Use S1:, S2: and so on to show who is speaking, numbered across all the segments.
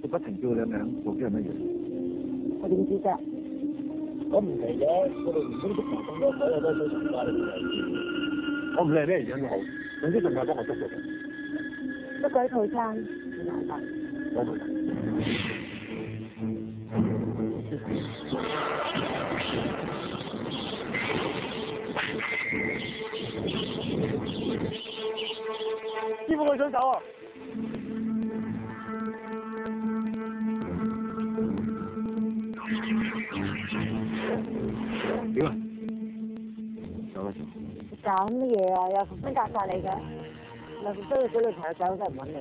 S1: 佢不停叫你名，做啲係乜嘢？
S2: 我點知啫？
S1: 咁唔奇嘅，我哋唔通捉埋咁多所有都做成家你我唔理係咩原因都好，總之盡快幫我捉到佢。
S2: 捉鬼套餐唔難得。
S1: 我明。師傅佢想走啊！點啊？走啦！
S2: 搞乜嘢啊？又重新夾晒你嘅，又需要俾女朋友走都係唔揾你。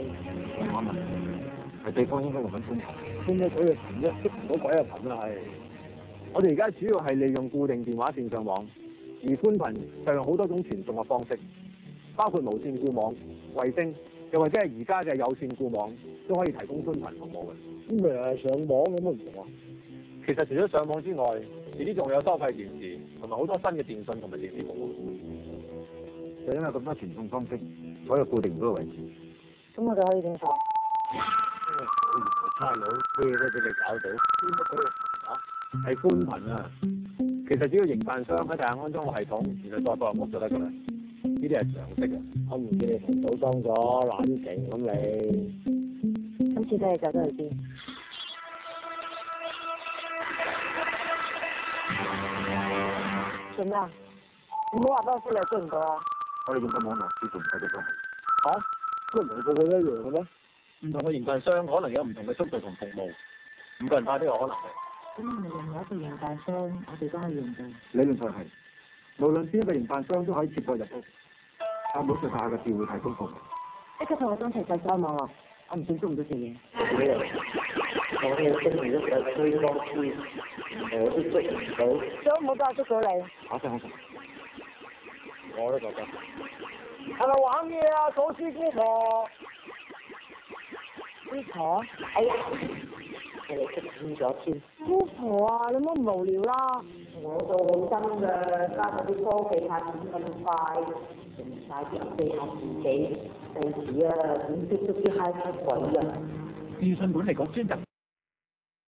S1: 啱啊！係對方應該揾寬頻，寬咗佢嘅頻啫，捉唔到鬼嘅頻啦係。我哋而家主要係利用固定電話線上網，而寬頻就用好多種傳送嘅方式，包括無線固網、衛星，又或者係而家嘅有線固網，都可以提供寬頻服務嘅。咁咪係上網有乜唔同啊？其實除咗上網之外，遲啲仲有收費電視，同埋好多新嘅電信同埋電視服務。就因為咁多傳送方式，所以固定唔到個位置。
S2: 咁我哋可以點做？
S1: 差佬咩都俾你搞到，邊乜鬼嘢係寬頻啊！其實只要營辦商喺地下安裝個系統，然後再放入屋就得㗎啦。呢啲係常識啊！我唔見你同組裝咗懶勁咁你。
S2: 今次真係走得去邊？做咩啊？你唔好話俾我知你追唔到啊！
S1: 我哋用個網絡支付唔使得㗎。嚇？都唔係個個都一樣嘅咩？唔同嘅營辦商可能有唔同嘅速度同服務，5個人派都有可能嘅。
S2: 咁係咪任何一個營辦商，我哋都可以用到？
S1: 理論上係，無論邊一個營辦商都可以接駁入屋，但每條下嘅電會提供服務。
S2: 即刻同我裝齊晒所有網絡，我唔信捉唔到隻嘢。
S3: 我哋跟住一個推光師，我都捉唔到。
S2: 想唔好俾我捉到你。
S1: 好聲，我都覺得。
S3: 係咪玩嘢啊？左師姑婆。
S2: 姑婆？哎呀！
S3: 你哋識穿咗添。
S2: 姑婆啊，你唔好咁無聊啦。
S3: 我都好真㗎，加上啲科技發展咁快，仲快啲地下自己，到時啊點識都啲嗨出鬼啊！
S1: 電信管理局專責